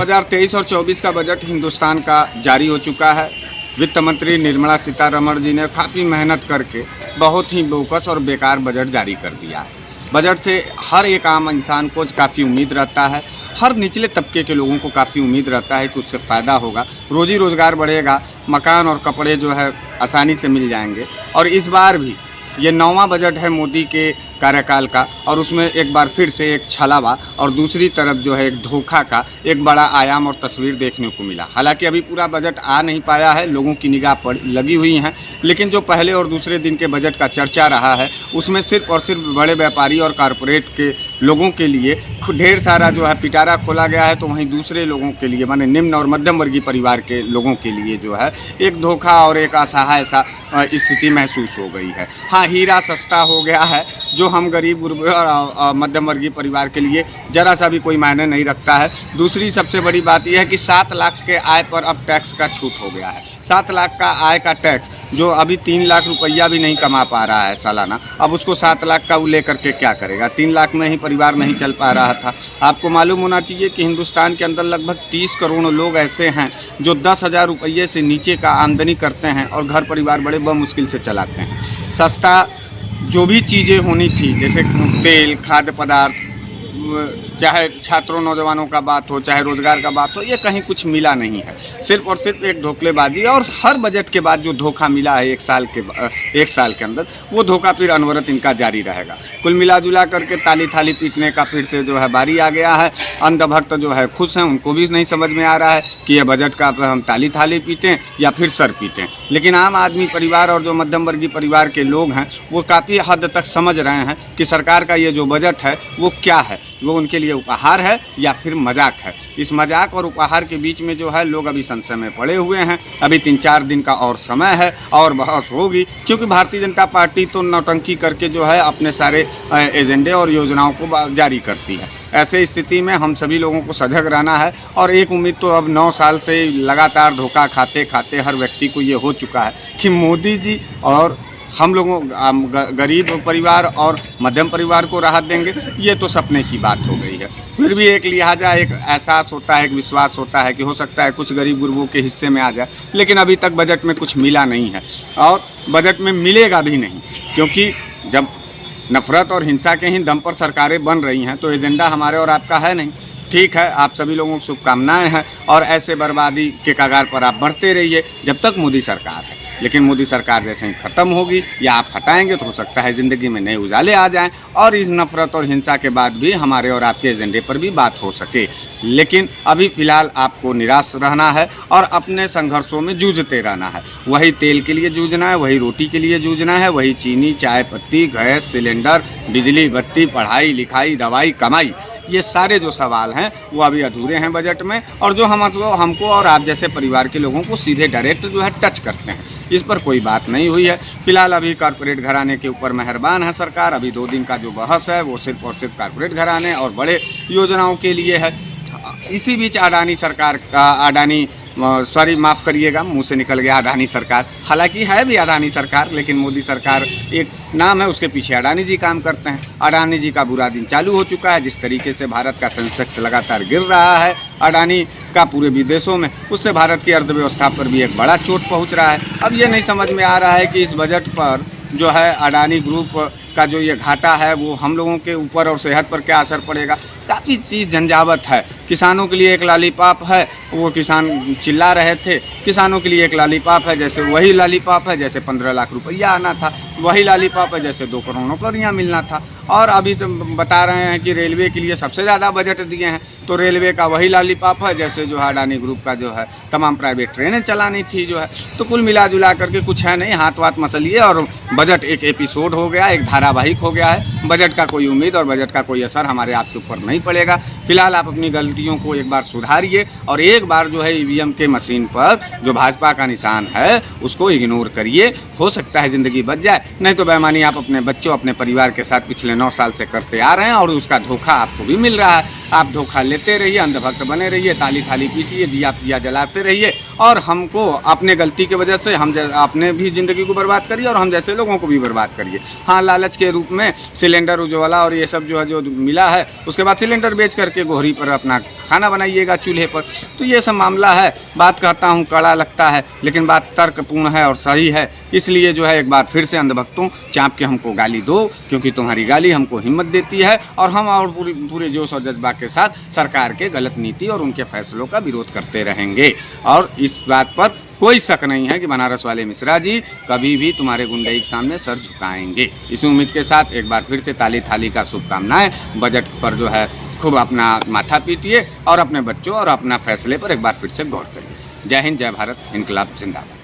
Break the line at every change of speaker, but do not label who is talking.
2023 और 24 का बजट हिंदुस्तान का जारी हो चुका है। वित्त मंत्री निर्मला सीतारमण जी ने काफ़ी मेहनत करके बहुत ही बोकस और बेकार बजट जारी कर दिया है। बजट से हर एक आम इंसान को काफ़ी उम्मीद रहता है, हर निचले तबके के लोगों को काफ़ी उम्मीद रहता है कि उससे फ़ायदा होगा, रोजी रोज़गार बढ़ेगा, मकान और कपड़े जो है आसानी से मिल जाएंगे। और इस बार भी ये 9वां बजट है मोदी के कार्यकाल का, और उसमें एक बार फिर से एक छलावा और दूसरी तरफ जो है एक धोखा का एक बड़ा आयाम और तस्वीर देखने को मिला। हालांकि अभी पूरा बजट आ नहीं पाया है, लोगों की निगाह लगी हुई हैं, लेकिन जो पहले और दूसरे दिन के बजट का चर्चा रहा है उसमें सिर्फ और सिर्फ बड़े व्यापारी और कारपोरेट के लोगों के लिए ढेर सारा जो है पिटारा खोला गया है, तो वहीं दूसरे लोगों के लिए माने निम्न और मध्यम वर्गीय परिवार के लोगों के लिए जो है एक धोखा और एक असहाय सा स्थिति महसूस हो गई है। हाँ, हीरा सस्ता हो गया है, जो हम गरीब गुरबे और मध्यम वर्गीय परिवार के लिए ज़रा सा भी कोई मायने नहीं रखता है। दूसरी सबसे बड़ी बात यह है कि 7 लाख के आय पर अब टैक्स का छूट हो गया है। 7 लाख का आय का टैक्स, जो अभी 3 लाख रुपया भी नहीं कमा पा रहा है सालाना, अब उसको 7 लाख का वो लेकर के क्या करेगा। 3 लाख में ही परिवार नहीं चल पा रहा था। आपको मालूम होना चाहिए कि हिंदुस्तान के अंदर लगभग 30 करोड़ लोग ऐसे हैं जो 10,000 रुपये से नीचे का आमदनी करते हैं और घर परिवार बड़े मुश्किल से चलाते हैं। सस्ता जो भी चीज़ें होनी थी, जैसे तेल, खाद्य पदार्थ, चाहे छात्रों नौजवानों का बात हो, चाहे रोजगार का बात हो, ये कहीं कुछ मिला नहीं है। सिर्फ और सिर्फ एक धोखेबाजी, और हर बजट के बाद जो धोखा मिला है एक साल के अंदर, वो धोखा फिर अनवरत इनका जारी रहेगा। कुल मिला जुला करके ताली थाली पीटने का फिर से जो है बारी आ गया है। अंधभक्त जो है खुश हैं, उनको भी नहीं समझ में आ रहा है कि यह बजट का हम ताली थाली पीटें या फिर सर पीटें। लेकिन आम आदमी परिवार और जो मध्यम वर्गीय परिवार के लोग हैं वो काफ़ी हद तक समझ रहे हैं कि सरकार का ये जो बजट है वो क्या है, वो उनके लिए उपहार है या फिर मजाक है। इस मजाक और उपहार के बीच में जो है लोग अभी संशय में पड़े हुए हैं। अभी 3-4 दिन का और समय है और बहस होगी, क्योंकि भारतीय जनता पार्टी तो नौटंकी करके जो है अपने सारे एजेंडे और योजनाओं को जारी करती है। ऐसे स्थिति में हम सभी लोगों को सजग रहना है। और एक उम्मीद तो अब 9 साल से लगातार धोखा खाते खाते हर व्यक्ति को ये हो चुका है कि मोदी जी और हम लोगों गरीब परिवार और मध्यम परिवार को राहत देंगे, ये तो सपने की बात हो गई है। फिर भी एक लिहाजा एक एहसास होता है, एक विश्वास होता है कि हो सकता है कुछ गरीब गुरबों के हिस्से में आ जाए, लेकिन अभी तक बजट में कुछ मिला नहीं है और बजट में मिलेगा भी नहीं, क्योंकि जब नफरत और हिंसा के ही दम पर सरकारें बन रही हैं तो एजेंडा हमारे और आपका है नहीं। ठीक है, आप सभी लोगों को शुभकामनाएं हैं और ऐसे बर्बादी के कगार पर आप बढ़ते रहिए जब तक मोदी सरकार है। लेकिन मोदी सरकार जैसे ही ख़त्म होगी या आप हटाएंगे तो हो सकता है ज़िंदगी में नए उजाले आ जाएं और इस नफ़रत और हिंसा के बाद भी हमारे और आपके एजेंडे पर भी बात हो सके। लेकिन अभी फ़िलहाल आपको निराश रहना है और अपने संघर्षों में जूझते रहना है। वही तेल के लिए जूझना है, वही रोटी के लिए जूझना है, वही चीनी, चाय पत्ती, गैस सिलेंडर, बिजली बत्ती, पढ़ाई लिखाई, दवाई, कमाई, ये सारे जो सवाल हैं वो अभी अधूरे हैं बजट में, और जो हमको और आप जैसे परिवार के लोगों को सीधे डायरेक्ट जो है टच करते हैं, इस पर कोई बात नहीं हुई है। फिलहाल अभी कॉरपोरेट घराने के ऊपर मेहरबान है सरकार। अभी 2 दिन का जो बहस है वो सिर्फ और सिर्फ कॉरपोरेट घराने और बड़े योजनाओं के लिए है। इसी बीच अडानी सरकार का माफ़ करिएगा, मुंह से निकल गया अडानी सरकार। हालांकि है भी अडानी सरकार, लेकिन मोदी सरकार एक नाम है, उसके पीछे अडानी जी काम करते हैं। अडानी जी का बुरा दिन चालू हो चुका है। जिस तरीके से भारत का सेंसेक्स लगातार गिर रहा है अडानी का पूरे विदेशों में, उससे भारत की अर्थव्यवस्था पर भी एक बड़ा चोट पहुंच रहा है। अब ये नहीं समझ में आ रहा है कि इस बजट पर जो है अडानी ग्रुप का जो ये घाटा है वो हम लोगों के ऊपर और सेहत पर क्या असर पड़ेगा। काफ़ी चीज़ झंझावत है। किसानों के लिए एक लॉलीपॉप है, वो किसान चिल्ला रहे थे। किसानों के लिए एक लॉलीपॉप है, जैसे वही लॉलीपॉप है जैसे 15 लाख रुपया आना था, वही लॉलीपॉप है जैसे 2 करोड़ नौकरियाँ मिलना था। और अभी तो बता रहे हैं कि रेलवे के लिए सबसे ज़्यादा बजट दिए हैं, तो रेलवे का वही लॉलीपॉप है जैसे जो है अडानी ग्रुप का जो है तमाम प्राइवेट ट्रेनें चलानी थी जो है। तो कुल मिला जुला करके कुछ है नहीं, हाथ वाथ मसलिए और बजट एक एपिसोड हो गया, एक धारावाहिक हो गया है। बजट का कोई उम्मीद और बजट का कोई असर हमारे आपके ऊपर नहीं पड़ेगा। फिलहाल आप अपनी गलतियों को एक बार सुधारिए और एक बार जो है ईवीएम के मशीन पर जो भाजपा का निशान है उसको इग्नोर करिए। हो सकता है ज़िंदगी बच जाए, नहीं तो बेईमानी आप अपने बच्चों, अपने परिवार के साथ पिछले 9 साल से करते आ रहे हैं और उसका धोखा आपको भी मिल रहा है। आप धोखा लेते रहिए, अंधभक्त बने रहिए, ताली थाली पीटिए, दिया पिया जलाते रहिए और हमको अपने गलती की वजह से अपने भी ज़िंदगी को बर्बाद करिए और हम जैसे लोगों को भी बर्बाद करिए। हाँ, लालच के रूप में सिलेंडर उज्ज्वला और ये सब जो है जो मिला है, उसके बाद सिलेंडर बेच करके गोहरी पर अपना खाना बनाइएगा चूल्हे पर। तो ये सब मामला है। बात कहता हूँ कड़ा लगता है, लेकिन बात तर्कपूर्ण है और सही है। इसलिए जो है एक बार फिर से अंधभक्तों, चाँप के हमको गाली दो, क्योंकि तुम्हारी गाली हमको हिम्मत देती है और हम और पूरे जोश और जज्बा के साथ सरकार के गलत नीति और उनके फैसलों का विरोध करते रहेंगे। और इस बात पर कोई शक नहीं है कि बनारस वाले मिश्रा जी कभी भी तुम्हारे गुंडई के सामने सर झुकाएंगे। इस उम्मीद के साथ एक बार फिर से ताली थाली का शुभकामनाएं। बजट पर जो है खूब अपना माथा पीटिए और अपने बच्चों और अपना फैसले पर एक बार फिर से गौर करिए। जय हिंद, जय भारत, इनकलाब जिंदाबाद।